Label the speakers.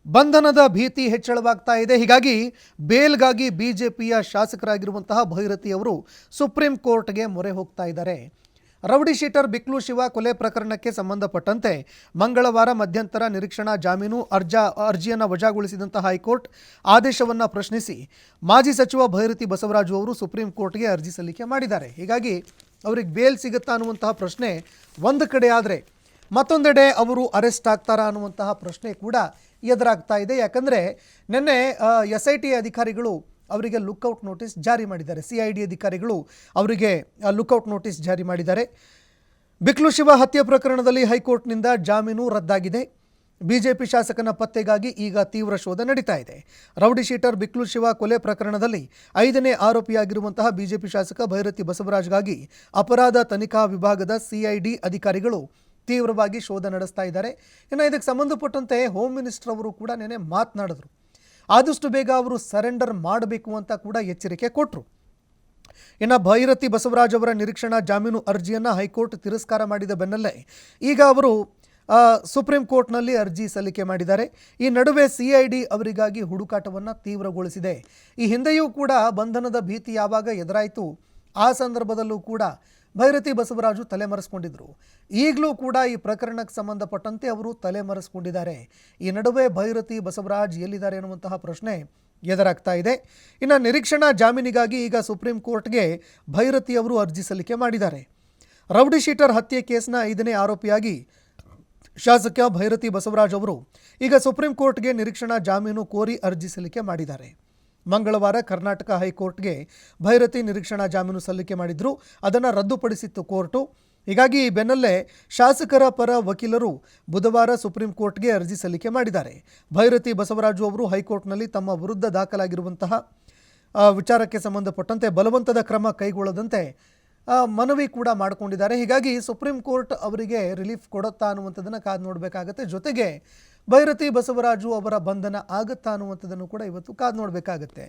Speaker 1: ಬಂಧನದ ಭೀತಿ ಹೆಚ್ಚಳವಾಗ್ತಾ ಇದೆ. ಹೀಗಾಗಿ ಬೇಲ್ಗಾಗಿ ಬಿಜೆಪಿಯ ಶಾಸಕರಾಗಿರುವಂತಹ ಭೈರತಿ ಅವರು ಸುಪ್ರೀಂ ಕೋರ್ಟ್ಗೆ ಮೊರೆ ಹೋಗ್ತಾ ಇದ್ದಾರೆ. ರೌಡಿ ಶೀಟರ್ ಬಿಕ್ಲು ಶಿವ ಕೊಲೆ ಪ್ರಕರಣಕ್ಕೆ ಸಂಬಂಧಪಟ್ಟಂತೆ ಮಂಗಳವಾರ ಮಧ್ಯಂತರ ನಿರೀಕ್ಷಣಾ ಜಾಮೀನು ಅರ್ಜಿಯನ್ನು ವಜಾಗೊಳಿಸಿದಂತಹ ಹೈಕೋರ್ಟ್ ಆದೇಶವನ್ನು ಪ್ರಶ್ನಿಸಿ ಮಾಜಿ ಸಚಿವ ಭೈರತಿ ಬಸವರಾಜು ಅವರು ಸುಪ್ರೀಂ ಕೋರ್ಟ್ಗೆ ಅರ್ಜಿ ಸಲ್ಲಿಕೆ ಮಾಡಿದ್ದಾರೆ. ಹೀಗಾಗಿ ಅವರಿಗೆ ಬೇಲ್ ಸಿಗುತ್ತಾ ಅನ್ನುವಂತಹ ಪ್ರಶ್ನೆ ಒಂದು ಕಡೆ ಆದರೆ, ಮತ್ತೊಂದೆಡೆ ಅವರು ಅರೆಸ್ಟ್ ಆಗ್ತಾರಾ ಅನ್ನುವಂತಹ ಪ್ರಶ್ನೆ ಕೂಡ ಎದುರಾಗ್ತಾ ಇದೆ. ಯಾಕಂದರೆ ನಿನ್ನೆ SIT ಅಧಿಕಾರಿಗಳು ಅವರಿಗೆ ಲುಕ್ಔಟ್ ನೋಟಿಸ್ ಜಾರಿ ಮಾಡಿದ್ದಾರೆ. CID ಅಧಿಕಾರಿಗಳು ಅವರಿಗೆ ಲುಕ್ಔಟ್ ನೋಟಿಸ್ ಜಾರಿ ಮಾಡಿದ್ದಾರೆ. ಬಿಕ್ಲು ಶಿವ ಹತ್ಯೆ ಪ್ರಕರಣದಲ್ಲಿ ಹೈಕೋರ್ಟ್ನಿಂದ ಜಾಮೀನು ರದ್ದಾಗಿದೆ. ಬಿಜೆಪಿ ಶಾಸಕನ ಪತ್ತೆಗಾಗಿ ಈಗ ತೀವ್ರ ಶೋಧ ನಡೀತಾ ಇದೆ. ರೌಡಿ ಶೀಟರ್ ಬಿಕ್ಲು ಶಿವ ಕೊಲೆ ಪ್ರಕರಣದಲ್ಲಿ 5ನೇ ಆರೋಪಿಯಾಗಿರುವಂತಹ ಬಿಜೆಪಿ ಶಾಸಕ ಭೈರತಿ ಬಸವರಾಜ್ಗಾಗಿ ಅಪರಾಧ ತನಿಖಾ ವಿಭಾಗದ CID ಅಧಿಕಾರಿಗಳು ತೀವ್ರವಾಗಿ ಶೋಧ ನಡೆಸ್ತಾ ಇದ್ದಾರೆ. ಇನ್ನು ಇದಕ್ಕೆ ಸಂಬಂಧಪಟ್ಟಂತೆ ಹೋಮ್ ಮಿನಿಸ್ಟರ್ ಅವರು ಕೂಡ ನೆನೆ ಮಾತನಾಡಿದ್ರು. ಆದಷ್ಟು ಬೇಗ ಅವರು ಸರೆಂಡರ್ ಮಾಡಬೇಕು ಅಂತ ಕೂಡ ಎಚ್ಚರಿಕೆ ಕೊಟ್ಟರು. ಇನ್ನು ಭೈರತಿ ಬಸವರಾಜ್ ಅವರ ನಿರೀಕ್ಷಣಾ ಜಾಮೀನು ಅರ್ಜಿಯನ್ನು ಹೈಕೋರ್ಟ್ ತಿರಸ್ಕಾರ ಮಾಡಿದ ಬೆನ್ನಲ್ಲೇ ಈಗ ಅವರು ಸುಪ್ರೀಂ ಕೋರ್ಟ್ನಲ್ಲಿ ಅರ್ಜಿ ಸಲ್ಲಿಕೆ ಮಾಡಿದ್ದಾರೆ. ಈ ನಡುವೆ CID ಅವರಿಗಾಗಿ ಹುಡುಕಾಟವನ್ನು ತೀವ್ರಗೊಳಿಸಿದೆ. ಈ ಹಿಂದೆಯೂ ಕೂಡ ಬಂಧನದ ಭೀತಿ ಯಾವಾಗ ಎದುರಾಯಿತು ಆ ಸಂದರ್ಭದಲ್ಲೂ ಕೂಡ ಭೈರತಿ ಬಸವರಾಜು ತಲೆಮರೆಸ್ಕೊಂಡಿದ್ರು. ಈಗಲೂ ಕೂಡ ಈ ಪ್ರಕರಣಕ್ಕೆ ಸಂಬಂಧಪಟ್ಟಂತೆ ಅವರು ತಲೆಮರೆಸ್ಕೊಂಡಿದ್ದಾರೆ. ಈ ನಡುವೆ ಭೈರತಿ ಬಸವರಾಜ್ ಎಲ್ಲಿದ್ದಾರೆ ಅನ್ನುವಂತಹ ಪ್ರಶ್ನೆ ಎದುರಾಗ್ತಾ ಇದೆ. ಇನ್ನು ನಿರೀಕ್ಷಣಾ ಜಾಮೀನಿಗಾಗಿ ಈಗ ಸುಪ್ರೀಂ ಕೋರ್ಟ್ಗೆ ಭೈರತಿ ಅವರು ಅರ್ಜಿ ಸಲ್ಲಿಕೆ ಮಾಡಿದ್ದಾರೆ. ರೌಡಿ ಶೀಟರ್ ಹತ್ಯೆ ಕೇಸ್ನ 5ನೇ ಆರೋಪಿಯಾಗಿ ಶಾಸಕ ಭೈರತಿ ಬಸವರಾಜ್ ಅವರು ಈಗ ಸುಪ್ರೀಂ ಕೋರ್ಟ್ಗೆ ನಿರೀಕ್ಷಣಾ ಜಾಮೀನು ಕೋರಿ ಅರ್ಜಿ ಸಲ್ಲಿಕೆ ಮಾಡಿದ್ದಾರೆ. ಮಂಗಳವಾರ ಕರ್ನಾಟಕ ಹೈಕೋರ್ಟ್ಗೆ ಭೈರತಿ ನಿರೀಕ್ಷಣಾ ಜಾಮೀನು ಸಲ್ಲಿಕೆ ಮಾಡಿದ್ರು. ಅದನ್ನು ರದ್ದುಪಡಿಸಿತ್ತು ಕೋರ್ಟು. ಹೀಗಾಗಿ ಈ ಬೆನ್ನಲ್ಲೇ ಶಾಸಕರ ಪರ ವಕೀಲರು ಬುಧವಾರ ಸುಪ್ರೀಂ ಕೋರ್ಟ್ಗೆ ಅರ್ಜಿ ಸಲ್ಲಿಕೆ ಮಾಡಿದ್ದಾರೆ. ಭೈರತಿ ಬಸವರಾಜು ಅವರು ಹೈಕೋರ್ಟ್ನಲ್ಲಿ ತಮ್ಮ ವಿರುದ್ಧ ದಾಖಲಾಗಿರುವಂತಹ ವಿಚಾರಕ್ಕೆ ಸಂಬಂಧಪಟ್ಟಂತೆ ಬಲವಂತದ ಕ್ರಮ ಕೈಗೊಳ್ಳದಂತೆ ಮನವಿ ಕೂಡ ಮಾಡಿಕೊಂಡಿದ್ದಾರೆ. ಹೀಗಾಗಿ ಸುಪ್ರೀಂ ಕೋರ್ಟ್ ಅವರಿಗೆ ರಿಲೀಫ್ ಕೊಡುತ್ತಾ ಅನ್ನುವಂಥದ್ದನ್ನು ಕಾದು ನೋಡಬೇಕಾಗತ್ತೆ. ಜೊತೆಗೆ ಭೈರತಿ ಬಸವರಾಜು ಅವರ ಬಂಧನ ಆಗುತ್ತಾ ಅನ್ನುವಂಥದ್ದನ್ನು ಕೂಡ ಇವತ್ತು ಕಾದು ನೋಡಬೇಕಾಗತ್ತೆ.